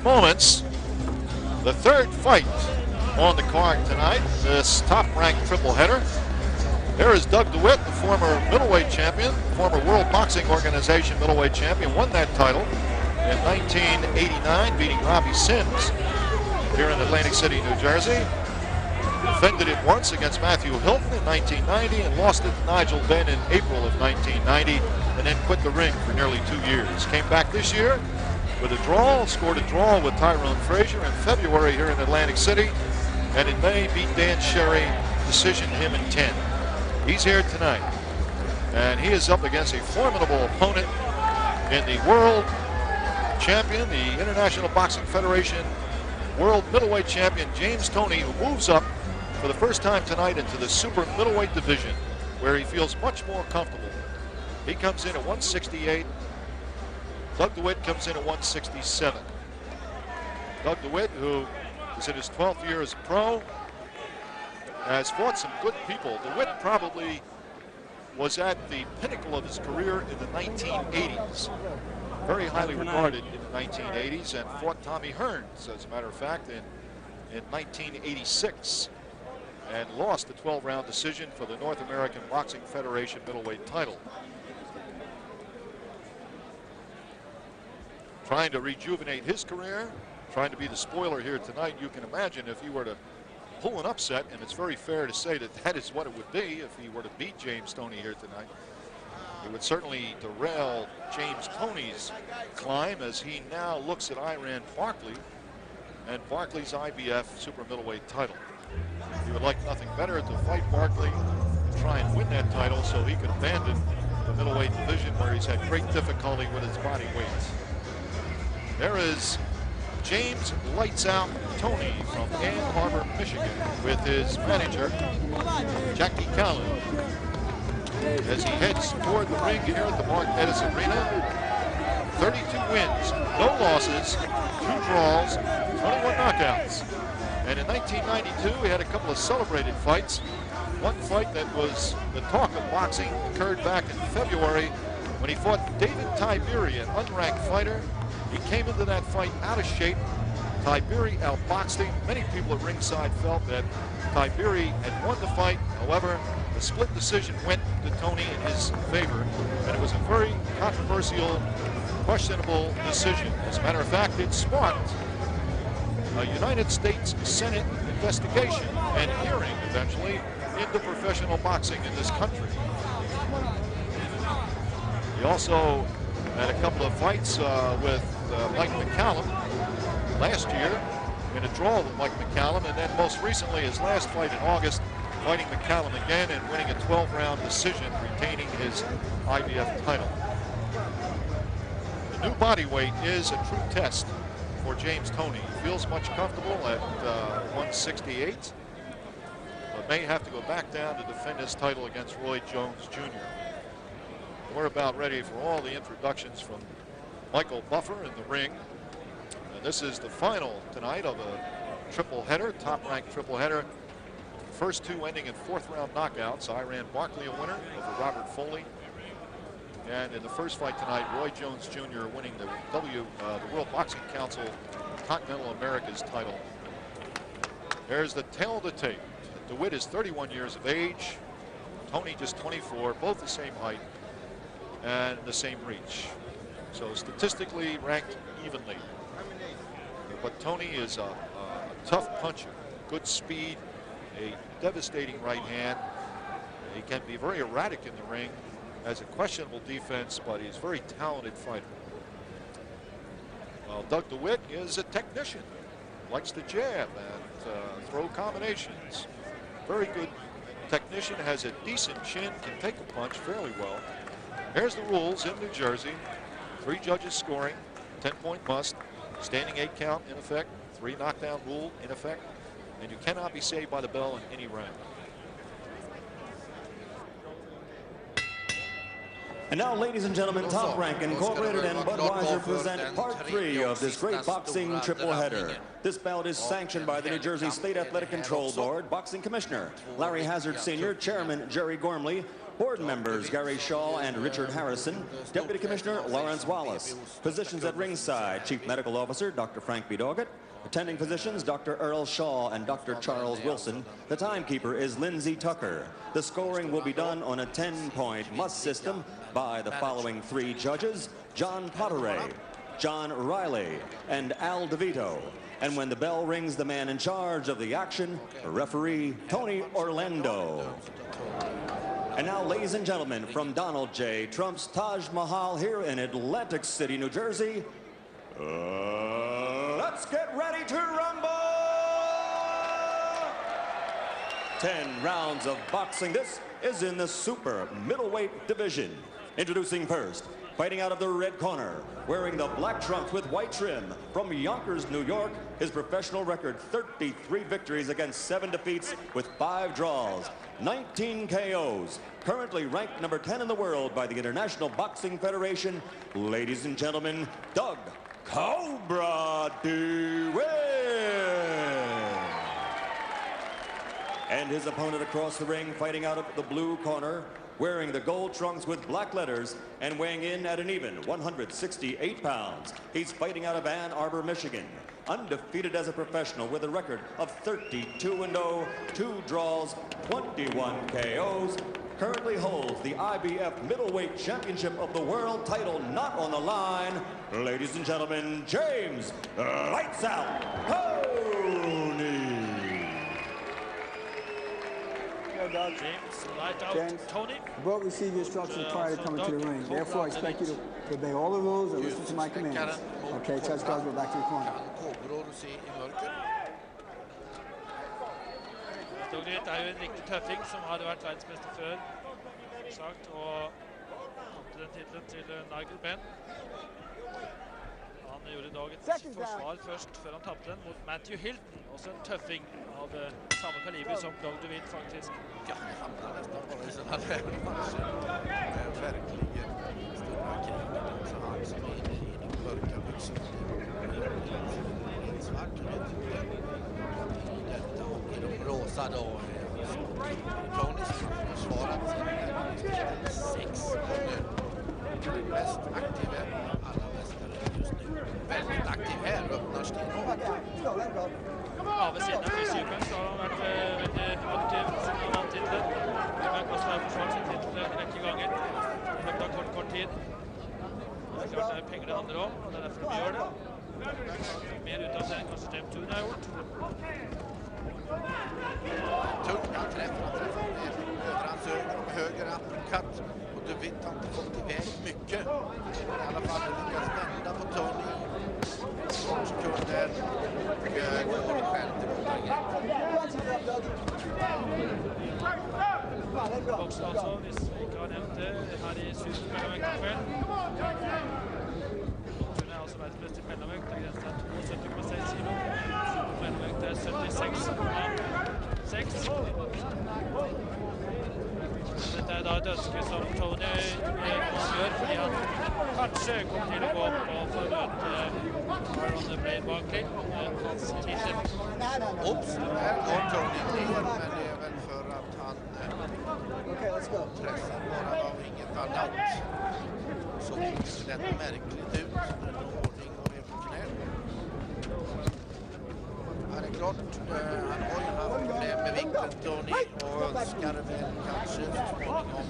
moments, the third fight on the card tonight, this top-ranked triple header. There is Doug DeWitt, the former middleweight champion, former World Boxing Organization middleweight champion, won that title in 1989, beating Robbie Sims here in Atlantic City, New Jersey. Defended it once against Matthew Hilton in 1990 and lost it to Nigel Benn in April of 1990, and then quit the ring for nearly 2 years. Came back this year with a draw, scored a draw with Tyrone Frazier in February here in Atlantic City, and in May beat Dan Sherry, decisioned him in 10. He's here tonight, and he is up against a formidable opponent in the world champion, the International Boxing Federation world middleweight champion, James Toney, who moves up for the first time tonight into the super middleweight division, where he feels much more comfortable. He comes in at 168. Doug DeWitt comes in at 167. Doug DeWitt, who is in his 12th year as a pro, has fought some good people. DeWitt probably was at the pinnacle of his career in the 1980s. Very highly regarded in the 1980s, and fought Tommy Hearns, as a matter of fact, in 1986, and lost the 12-round decision for the North American Boxing Federation middleweight title. Trying to rejuvenate his career, trying to be the spoiler here tonight. You can imagine if he were to pull an upset, and it's very fair to say that that is what it would be if he were to beat James Toney here tonight. It would certainly derail James Toney's climb, as he now looks at Iran Barkley and Barkley's IBF super middleweight title. He would like nothing better to fight Barkley, try and win that title so he could abandon the middleweight division, where he's had great difficulty with his body weight. There is James Lights Out Toney from Ann Arbor, Michigan, with his manager, Jackie Callan, as he heads toward the ring here at the Mark Pettis Arena. 32 wins, no losses, 2 draws, 21 knockouts. And in 1992, he had a couple of celebrated fights. One fight that was the talk of boxing occurred back in February when he fought David Tiberi, an unranked fighter. He came into that fight out of shape. Tiberi outboxed him. Many people at ringside felt that Tiberi had won the fight. However, the split decision went to Toney in his favor, and it was a very controversial, questionable decision. As a matter of fact, it sparked a United States Senate investigation and hearing eventually into professional boxing in this country. He also had a couple of fights with Mike McCallum last year in a draw with Mike McCallum, and then most recently his last fight in August, fighting McCallum again and winning a 12-round decision, retaining his IBF title. The new body weight is a true test for James Toney. He feels much comfortable at 168, but may have to go back down to defend his title against Roy Jones Jr. We're about ready for all the introductions from Michael Buffer in the ring. And this is the final tonight of a triple header, top-ranked triple header. First 2 ending in 4th-round knockouts. Iran Barkley a winner over Robert Foley. And in the first fight tonight, Roy Jones Jr. winning the World Boxing Council Continental Americas title. There's the tail of the tape. DeWitt is 31 years of age. Toney just 24, both the same height and the same reach. So statistically ranked evenly. But Toney is a tough puncher, good speed, a devastating right hand. He can be very erratic in the ring, has a questionable defense, but he's a very talented fighter. Well, Doug DeWitt is a technician, likes to jab and throw combinations. Very good technician, has a decent chin, can take a punch fairly well. Here's the rules in New Jersey. 3 judges scoring, 10-point must, standing 8 count in effect, 3 knockdown rule in effect, and you cannot be saved by the bell in any round. And now, ladies and gentlemen, Top Rank Incorporated and Budweiser present Part 3 of this great boxing triple header. This bout is sanctioned by the New Jersey State Athletic Control Board, Boxing Commissioner Larry Hazard Sr., Chairman Jerry Gormley, Board members Gary Shaw and Richard Harrison. Deputy Commissioner Lawrence Wallace. Physicians at ringside, Chief Medical Officer Dr. Frank B. Doggett. Attending physicians Dr. Earl Shaw and Dr. Charles Wilson. The timekeeper is Lindsay Tucker. The scoring will be done on a 10-point must system by the following 3 judges: John Potteray, John Riley, and Al DeVito. And when the bell rings, the man in charge of the action, referee Toney Orlando. And now, ladies and gentlemen, from Donald J. Trump's Taj Mahal here in Atlantic City, New Jersey, let's get ready to rumble! 10 rounds of boxing. This is in the super middleweight division. Introducing first, fighting out of the red corner, wearing the black trunks with white trim, from Yonkers, New York, his professional record, 33 victories against 7 defeats with 5 draws, 19 KOs, currently ranked number 10 in the world by the International Boxing Federation. Ladies and gentlemen, Doug Cobra DeWitt. And his opponent across the ring, fighting out of the blue corner, wearing the gold trunks with black letters and weighing in at an even 168 pounds. He's fighting out of Ann Arbor, Michigan. Undefeated as a professional with a record of 32-0, 2 draws, 21 KOs. Currently holds the IBF Middleweight Championship of the World title not on the line. Ladies and gentlemen, James Lights Out Toney. James, light out, Toney. The boat received instructions prior to coming to the ring. Therefore, I expect you to obey all the rules and listen to my commands. Okay, Judge Goswell, back to the corner. DeWitt er jo en riktig tøffing som hadde vært verdensmester før, sagt, og kom til den titlen til Nigel Benn. Han gjorde i dag et forsvar først før han tappte den mot Matthew Hilton, også en tøffing av samme kaliber som Doug DeWitt faktisk. Ja, han hamnar nästan bara i sådana här matcher. Verkligen stora kriget också, han som är inne i de mörka byxorna. Svart och i detta och i de rosa då. Toney har svarat 6 gånger. Mest aktiv av alla mästare just nu. Väldigt aktiv här, öppnar stenhårt. Ja, ved siden av fysikken så har han vært veldig aktiv siden han vant titlen. Han har også forsvart sin titel en rekke ganger i løpet av kort tid. Det er klart det er penger det handler om, og det er derfor de gjør det. Mer ut av det enn kanskje James Toney har gjort. Tung, han träffar med överhandsögon och höger uppercut. Och DeWitt har inte fått iväg mycket. Men i alla fall lyckas vända på Toney. Sekunder och går själv till motangrepp. Boksen altså, hvis vi ikke har nevnt det, her i supermellomvekt i kveld. Toney er altså verdensbest i mellomvekt, det er grensen 72,6 kilo. Supermellomvekt er 76,6. Dette er da et ønske som Toney gjør, fordi han kanskje kommer til å gå opp og få møte Aaron Blade Barkley, hans titel. Ops, här går Toney ner, men det är väl för att han pressar bara av inget annat. Så det lät märkligt ut, ordning och är på knä. Här är klart, han har ju haft problem med vikten, Toney, och önskar väl kanske så småningom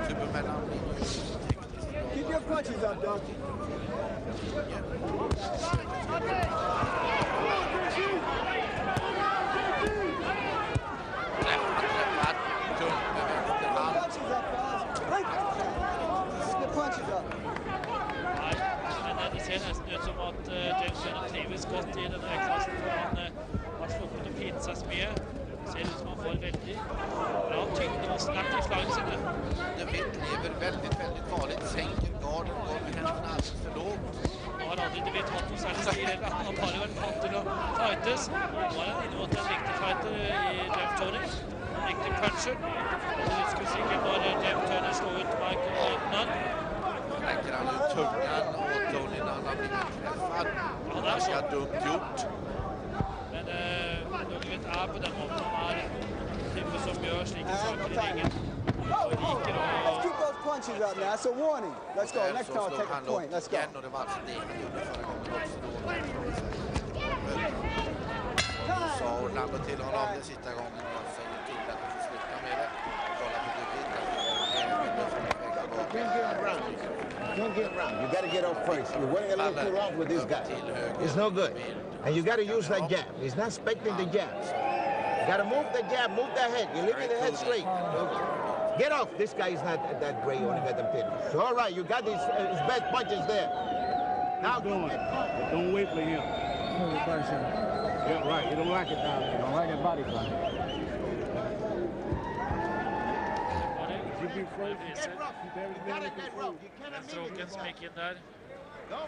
supermellan. Keep your punches up, Doug. Träffad, tung med vänsterhand. Punches up. Nei, men det ser nesten ut som at James Toney trives godt i denne vektklassen, for han har sluppet å pine seg så mye. Det ser ut som han får veldig bra tyngde og snart i slagene sine. DeWitt lever väldigt, väldigt farligt. Sänker garden, går med händerna alldeles för lågt. Nå har aldri DeWitt hatt noe særlig stil, eller han har bare vært vant til å fightes. Nå er han inne mot en riktig fighter i James Toney, en riktig puncher. Du husker sikkert når James Toney slår ut Michael Nunn. Räcker han ut tungan och Toney när han har blivit träffad. Ganska dumt gjort. Men DeWitt er på den måten han er type som gör slike saker i ringen. Och liker Let's keep those punches up now. That's a warning. Let's go. Next time I'll take a point. Let's go. Igen och det var alltså det han gjorde förra gången också då. Sa Orlando till honom den sista gången och säger till att han får sluta med det. Kolla på DeWitt. Don't get around. You got to get off first. You're waiting a little too long with this guy. It's no good. And you got to use that jab. He's not expecting the jab. You got to move the jab, move the head. You're leaving the head straight. Get off. This guy is not that great. You only got them pin. So, all right, you got his best punches there. Now Don't wait for him. Yeah, right. You don't like it down there. You don't like that body plan. Vänsteråken som gick in där. Så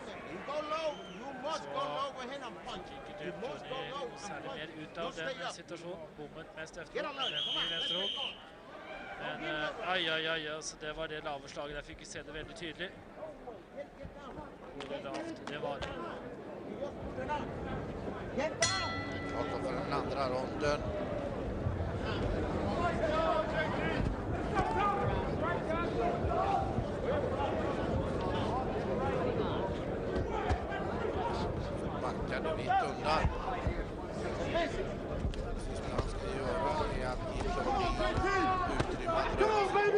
gick ut särskilt mer ut av den situationen. Bommet mest efter den i vänsteråk. Men aj, så det var det laverslaget. Där fick vi se det väldigt tydligt. Hur lavt det var. Klart för den andra ronden. Backar DeWitt undan. Sista han ska göra är att ge Toney utrymme att röra sig.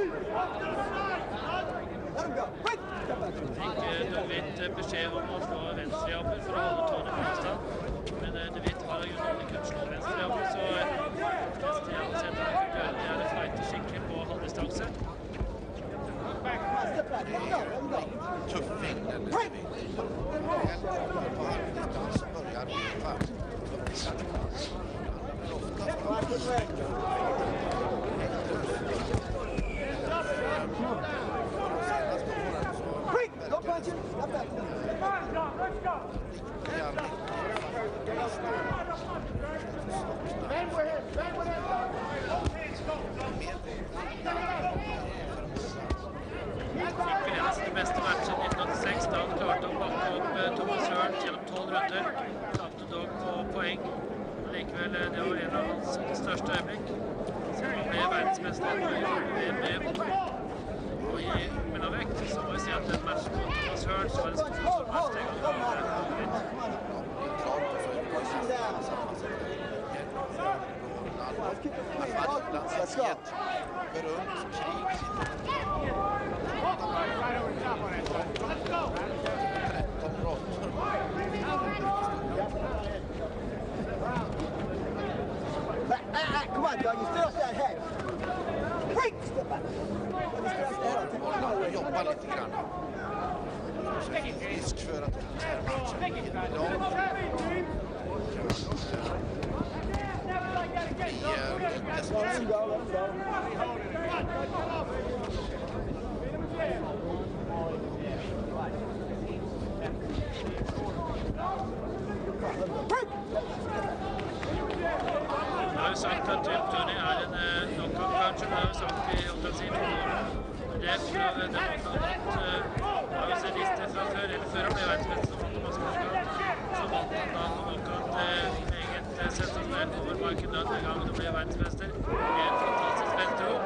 Fick DeWitt besked om att slå vänsterjabben för att hålla Toney på avstånd. Men DeWitt har ju inte kunnat slå vänsterjabben så jag sett att han fick göra det eller fighter skickligt på halvdistansen. Tuffing den DeWitt. På halvdistans börjar veva. No punches. Stop that. Fick hela sin bästa matchen 1986 då han klart att backa upp Thomas Hörn genom 12 runder. Tappade dock på poäng. Likväl det var en av hans största ögonblick. Sen han blev världsmästare och i mellanvikt så var det att en match mot Thomas Hörn så var det stor matchsteg och Let's go. Come on, dog. You still off that head. Break! Step back. Jobba lite grann. Risk för att den här matchen idag. Jag har ju sagt att Toney är en knockout-puncher, det har jag sagt i offensiv. Det är för att det var ju så listet från förr han blev världsmästare som Thomas Hörn. Så valde han då knockout eget sensationellt over marken den gången de blev världsmästare. Det är en fantastisk vänsterhop.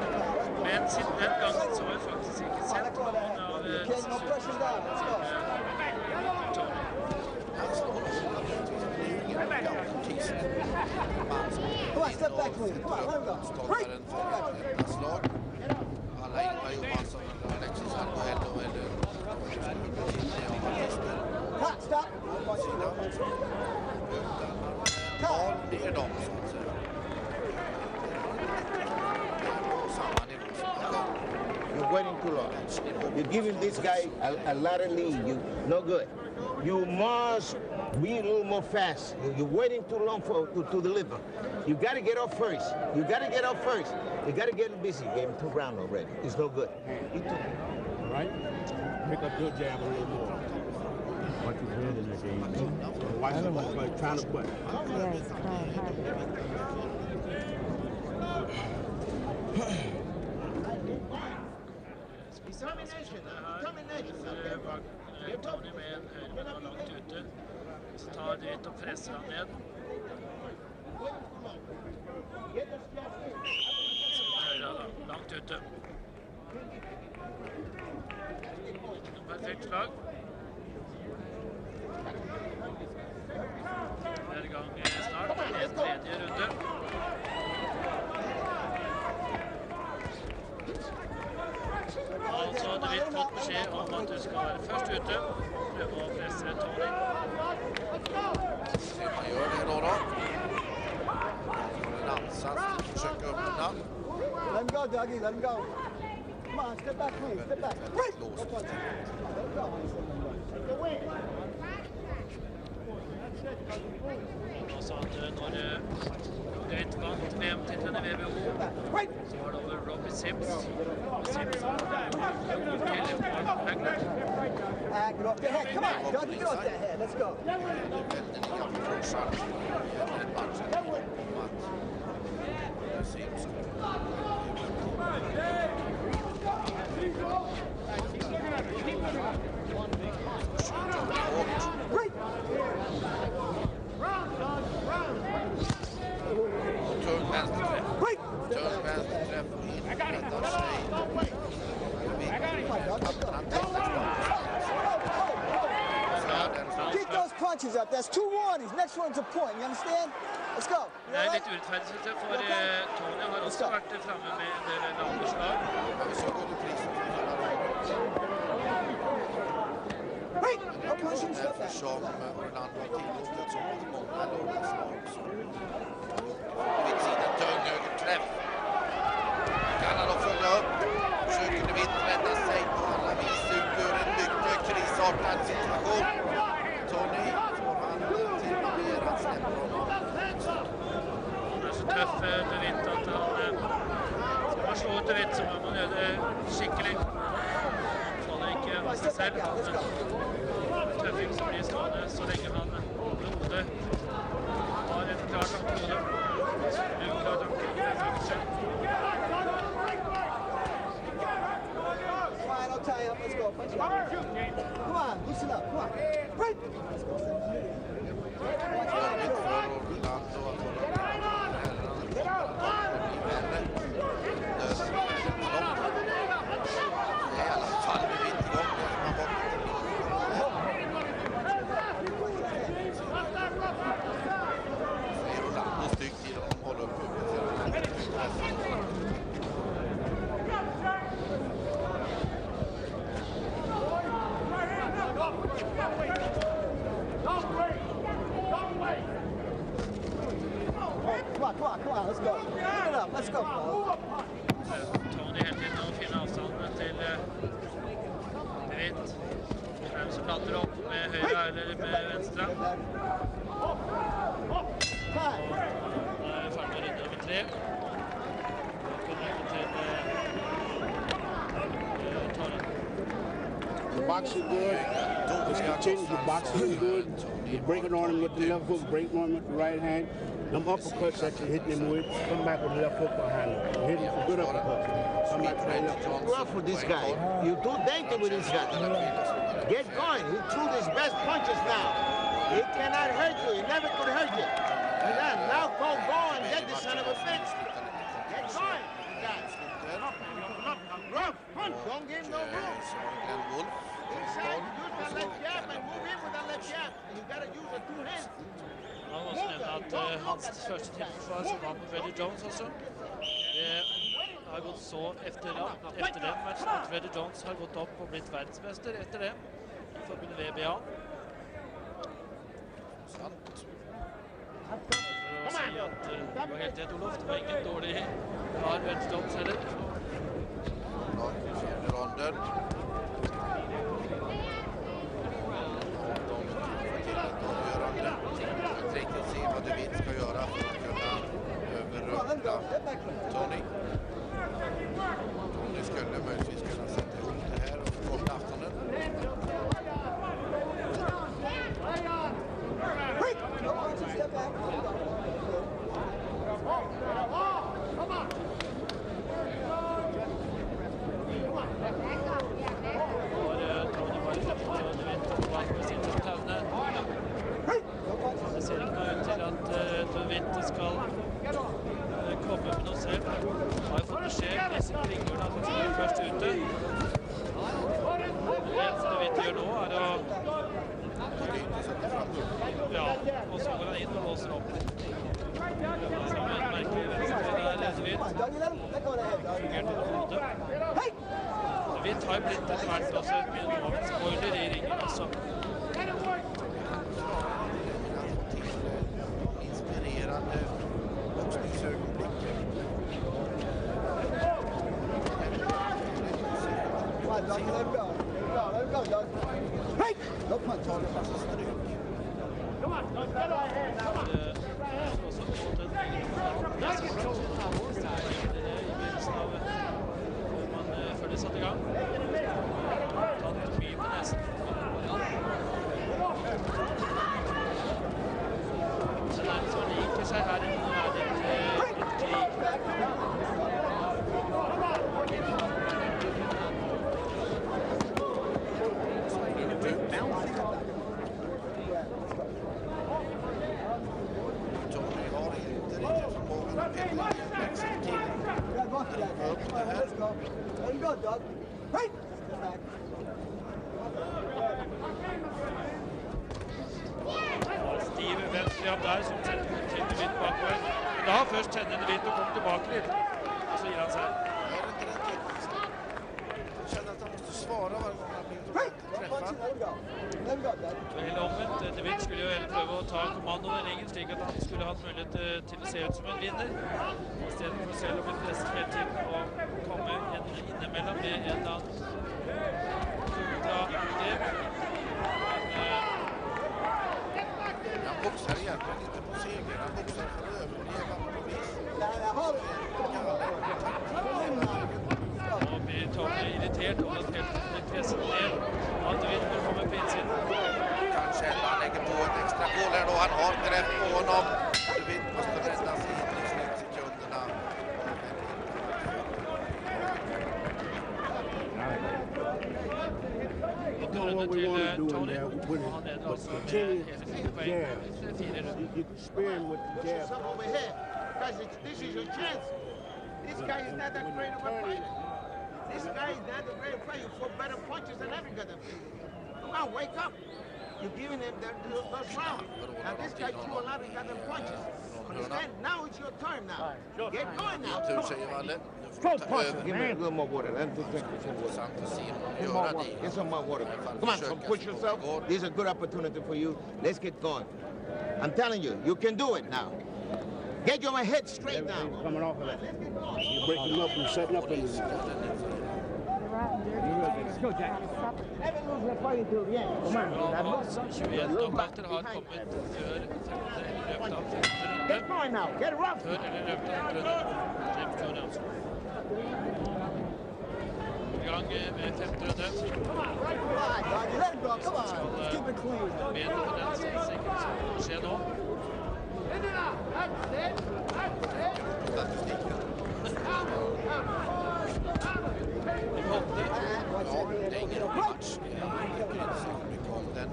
Men siden den gången så har jag faktiskt inte sett någon av Toney. Come on, step back, Cleveland. Come on, let him go. Stopparen för ett slag. Alla Ingvar Johansson och Alexis Alboello eller Stop. Mal ner dem så att säga. På samma nivå som You're waiting too long. You're giving this guy a lot of lead. No good. You must be a little more fast. You're waiting too long to deliver. You got to get off first. You got to get him busy. Gave him 2 rounds already. It's no good. He took it. Right? Pick up your jab a little more. What you did in the game. Watch him like trying to put. Toney med en höjd långt ute. Så tar DeWitt och pressar han ned. langt ute. Perfekt slag. Vi er i gang snart med en tredje runde. Altså, DeWitt fått beskjed om at du skal være først ute. Prøve å presse Toney. Se man gjør det nå da. En ansats til å forsøke å øppne. Let him go, Dougie. Let him go. Come on, step back, please. Step back. Right. Låst. Let him go. Altså at når DeWitt vant VM-titlene i WBO, så var det over Robbie Sims. Sims til Mark Hagler. Get off your head. Come on, Dougie, get off that head. Let's go. Right. Tung vänsterträff. Right. Tung vänsterträff. Keep those punches up. That's 2 warnings. Next one's a point. You understand? Let's go. Det er litt urettferdig, synes jeg, for Toney har også vært fremme med en del landeslag. Right. No punching. Step back. Som Orlando har tillåtit så många långslag. Vid sidan tung högerträff. Kan han då följa upp? Försöker DeWitt rädda sig på alla vis ut ur en mycket krisartad situation. Toney får han till mer, han släpper honom. Han er så tøff, DeWitt, at han skal man slå ut DeWitt, så må man gjøre det skikkelig. Så han ikke av seg selv. Tøffing som blir stående så lenge han blodet har en klar tanke på det. Uklar tanke på det. Fine, I'll tie up. Let's go. Punch it up. Come on, loosen up. Come on. Right. Let's go. Jobbigt för Orlando att hålla i alla fall med mitt igång. Orlando styggt i dem, de håller upp huvudet. Come on, let's go. Get it up, let's go. Toney helt inn og finner avstanden til DeWitt. Hvem som lander opp med høyre eller med venstre. Nå er vi ferdig med runde nummer 3. Nå kommer vi til Toney. The boxing good. Just continue. The boxing good. You're breaking on him with the left hook, breaking on him with the right hand. Them uppercuts that you're hitting him with, come back with the left hook behind him. Hit him for good uppercuts. Come back with the left hook. Rough with this guy. You do dainty with this guy. Get going. He threw his best punches now. He cannot hurt you. He never could hurt you. Now go and get this son of a bitch. Get going. Rough. Don't give him no room. Inside, you use that left jab and move in with that left jab. And you got to use the 2 hands. Man må også nevne at hans første titelforsvar som var med Freddie Jones også. Det har gått så efter den matchen at Freddie Jones har gått opp og blitt verdensmester etter det i forbundet VBA. Sant. For å si at du var helt rett, Olof. Det var ingen dårlig Freddie Jones heller. Fjärde ronden. Jag tänkte se vad DeWitt ska göra för att kunna överrösta Toney. Toney skulle möjligtvis kunna sätta ihop det här och förkorta aftonen. låser opp litt. Som en merkelig venstre der, DeWitt. Fungerte på hodet. DeWitt har jo blitt etter hvert også et mye av en spoiler i ringen også. Inspirerande boxningsögonblick. Før de satte i gang. Tatt mye på nesen. Den er så liker seg her inne. Det er litt krig. Toney har inte riktigt förmågan att pilla reflexen till. Stiv venstrejobb der som setter til DeWitt bakover. Men da først kjenner DeWitt og kommer tilbake litt. Og så gir han seg. Är det inte den tekniska? Jag känner att han måste svara varje gång han blir träffad. Det er helt omvendt. DeWitt skulle jo heller prøve å ta kommandoen i ringen, slik at han skulle hatt mulighet til å se ut som en vinner. I stedet for selv å bli presset hele tiden og komme innimellom med en eller annen ultra-grep. Han boxar egentligen inte på seger, han boxar för att överleva på något vis. Nå blir Toney irritert over at feltet blir presset ned. At DeWitt får komme på innsiden. Kanske han lägger på ett extra koll här då, han har grepp på honom. DeWitt måste rädda sig in i slutsekunderna. Runde til Toney. Han leder altså med hele 4 poeng. 4 runder. You can spin with the jab. Some over here. Guys, this is your chance. This guy is not that great of a fighter. This guy is not a great fighter. You throw better punches than every goddamn thing. Come on, wake up. You're giving him those rounds. Now this guy threw a lot of goddamn punches. Understand? Now it's your turn now. Get going now. Tur säger Valle. Nu får ta över. Give me a little more water. Let me drink some water. Sant att se honom Get göra more water. det. Get some more water. Come on, son, push yourself. This is a good opportunity for you. Let's get going. I'm telling you, you can do it now. Get your head straight now. Everything's coming off of that. You're breaking up and setting up. And let's go, Jack. Never lose the fight until the end. Come on. Altså, 21 knockouter har kommet før løpet av 5. Get going now. Get rough. Før eller løpet av 5 runder. James Toney altså. I gang med 5. runde. Let it go. Come on. Keep it clean. Bedre på den sikkert som skjer nå. De hoppte. Ja, det är ingen match. Jag bryr inte så mycket om den.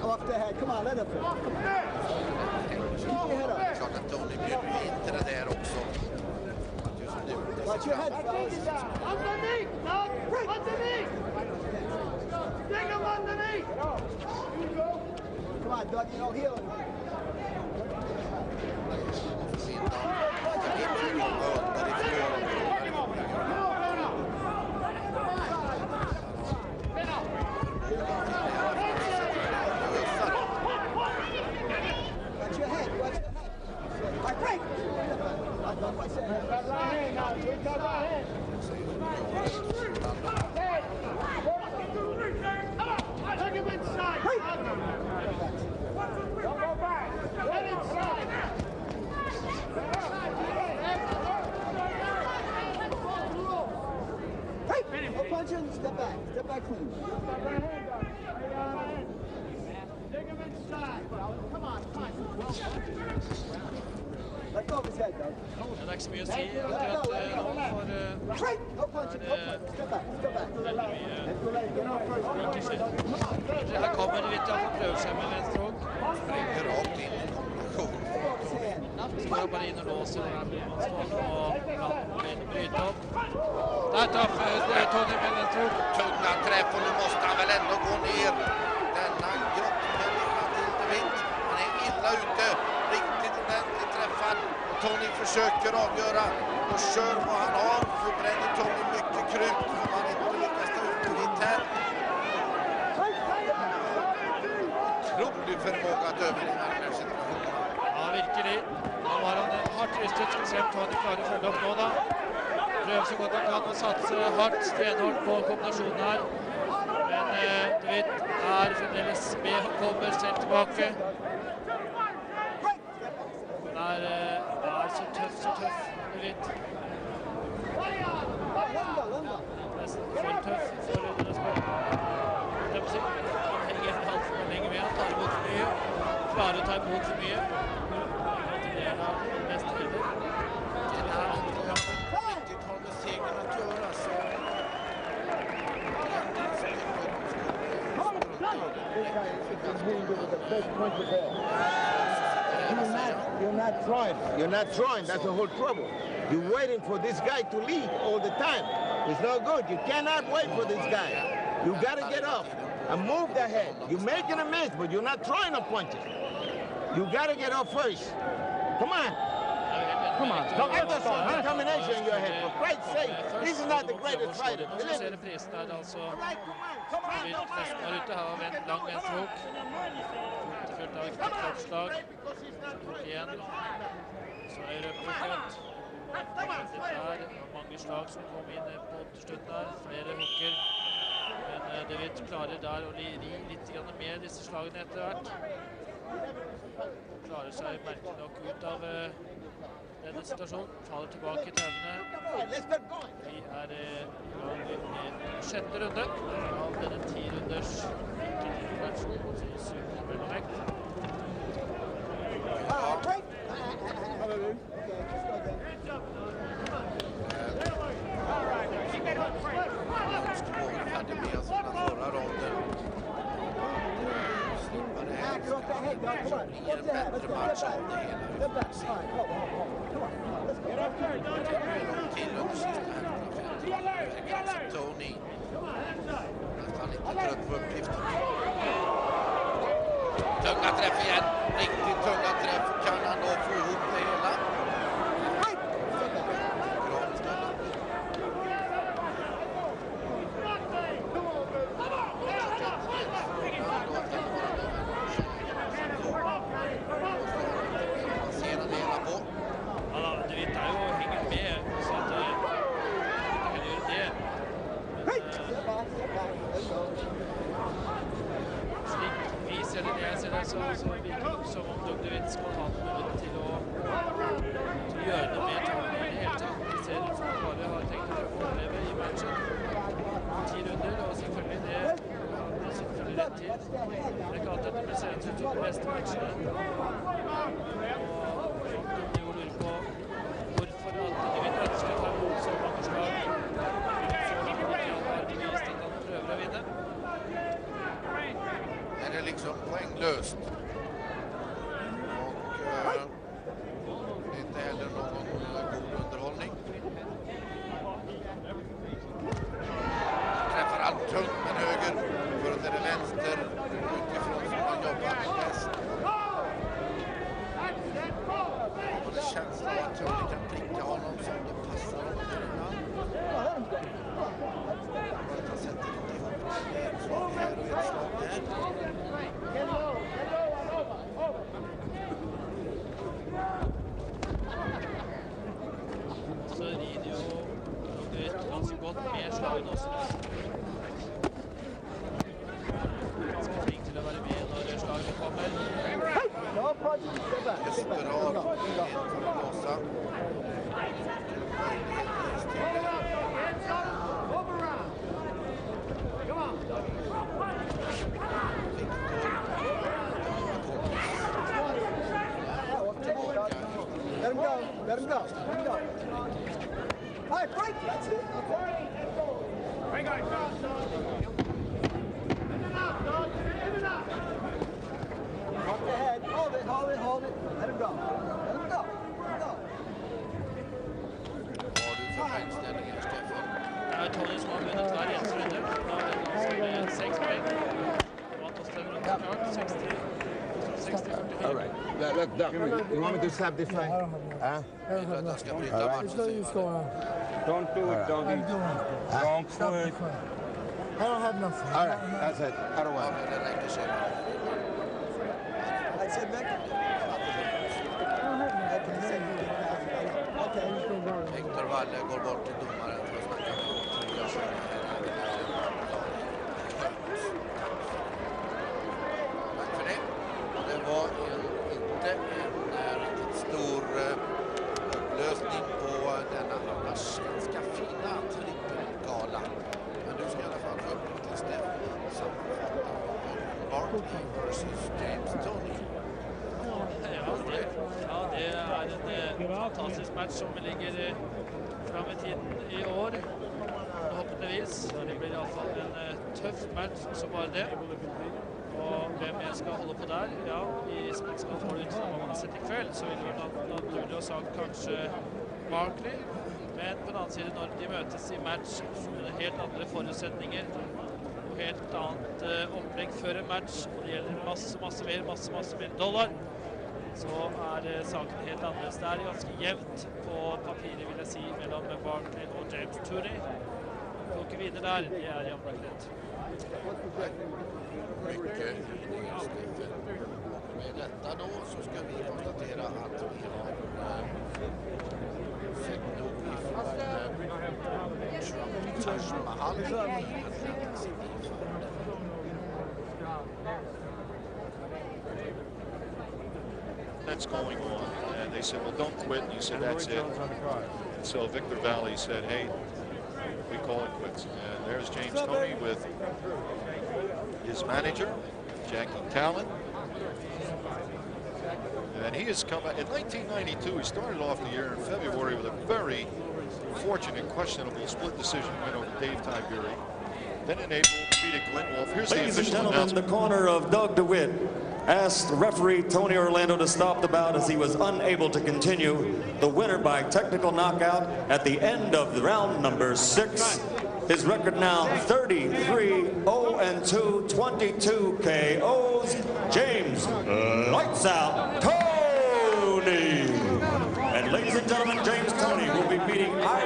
Off the head. Come on, let it go. Keep your head up. Klart att Toney bjuder in till det där också. Just nu. Watch your head, fellas. Underneath! No! Underneath! Dig him underneath! Come on, Doug, you know, heel. Watch your head, watch your head. All right, break! Watch your head. Got right hand now. Got right hand. Take him inside. Don't go back. Get inside. Hey! No punching, step back. Step back clean. Take him inside. Come on, come on. Let go of his head, Doug. Det er ikke så mye å si akkurat nå for Right! No punching, no punching. Step back, step back. her kommer DeWitt til å prøve seg med venstre hånd. Springer rakt in i kombination. Let go of his hand. Står han bare inn og låser den her stående og kan bryte opp. Der traff Toney med en tro. Tunga träff och nu måste han väl ändå gå ner. Denna grottmänniska till DeWitt. Han är illa ute. Riktigt ordentligt träffad. Och Toney försöker avgöra och kör vad han har. Så bränner Toney mycket krut som han inte lyckas ta ut DeWitt här. Otrolig förmåga att överleva den här situationen. Ja, virkelig. Nå var han hardt rystet. Skal se om Toney klarer å følge opp nå da. Prøver så godt han kan å satse hardt, stenholdt på kombinasjonen her. Men DeWitt er fremdeles med og kommer selv tilbake. Han er så tøff, DeWitt. Nesten for tøff for Rødene Sport. Han henger alt for lenge med, han tar imot for mye. Klarer å ta imot for mye. Det er da best heller. Det er Riktigt har med segern att göra så... You're not throwing. That's the whole trouble. You're waiting for this guy to lead all the time. It's not good. You cannot wait for this guy. You got to get up and move the head. You're making a miss, but you're not throwing no punches. You got to get up first. Come on. Come on. Don't get this determination in your head. For Christ's sake, this is not the greatest fighter. Ser prisen er det altså DeWitt nesten var ute. Han har vendt lang venstrehok. Fullt av et kroppsslag. Igjen. Så høyre uppercut. Dette er mange slag som kom inn på slutten der. Flere hokker. Men DeWitt klarer der å ri litt mer disse slagene etter hvert. Klarer seg merkelig nok ut av denne situasjonen. Faller tilbake til evne. Vi er i sjette runde av denne 10-runders supermellomvekt. Hade med oss den förra ronden. Slippade här. Det blir en bättre match av det hela. Långt till under sista hälften. Toney. Nästan lite trött på uppgiften. Tunga träff igen. Riktigt tunga träff. Kan han då få ihop det hela? DeWitt er jo hengt med, så at det heller gjør det. Slik vi ser det, jeg ser det, så virker det som om DeWitt skal ha mulighet til å gjøre det med Toney i det hele tatt. Det ser ut som han bare har tenkt å overleve i matchen. 10 runder, og selvfølgelig det er selvfølgelig rett til. Det er ikke alltid at det blir sendt ut de beste matchene. DeWitt ønsker å ta imot så mange slag. Så han har bevist at han prøver å vinne. Är det liksom poänglöst. Och inte heller någon god underhållning. Träffar allt tungt med höger. För att det är vänster utifrån som han jobbar med bäst. Och det känns som att Toney kan pricka honom som det passar honom ibland. Han sätter inte ihop ett slag här och ett slag där. Så rider jo DeWitt ganske godt med slagene også. Ganske flink til å være med når slagene kommer. Desperat in för att låsa. Let him go. Let him go. Let him go. All right, break. That's it. Hang on, Drop the head. Hold it, hold it, hold it. Let him go. Let him go. Toney som har vunnet hver eneste runde. Da er det altså med 6 poeng. Vant også den runden klart. 60-44. All right. Look, Doc, you want me to stop the fight? Huh? Don't do it, doggy. Don't quit. I don't have nothing. All right, that's it. I don't want it. I said back. Hector Valle går bort till domaren för att snacka med honom. Tack för det. Det var inte en riktigt stor upplösning på denna annars ganska fina trippelgala. Men du ska i alla fall få upp till Steph sammanfatta Barkley versus James Toney. Ja, det er en fantastisk match som ligger frem i tiden i år. Forhåpentligvis. Det blir i alle fall en tøff match som bare det. Og hvem jeg skal holde på der? Ja, hvis man skal få det ut som man har sett i kveld, så vil det være naturlig å sagt kanskje Barkley. Men på den annen side, når de møtes i match med helt andre forutsetninger og helt annet opplegg før en match, og det gjelder masse mer dollar, så er saken helt annerledes. Det er ganske jevnt på papiret, vil jeg si, mellom Barkley og James Toney. Får ikke vinner der, det er i Barkley. Mycket med detta då så ska vi konstatera att vi har sett nog ifrån Majal. That's going on, and they said, well, don't quit, and he said, that's it. And so Victor Valley said, hey, we call it quits. And there's James Toney with his manager, Jackie Talon. And he has come out in 1992. He started off the year in February with a very fortunate, questionable split decision win over Dave Tiberi. Then in April, defeated Glenn Wolf. Here's the Ladies and official gentlemen, the announcement. corner of Doug DeWitt asked referee Tony Orlando to stop the bout as he was unable to continue. The winner by technical knockout at the end of the round number 6. His record now 33-0-2, 22 KOs. James Lights Out Toney. And ladies and gentlemen, James Toney will be meeting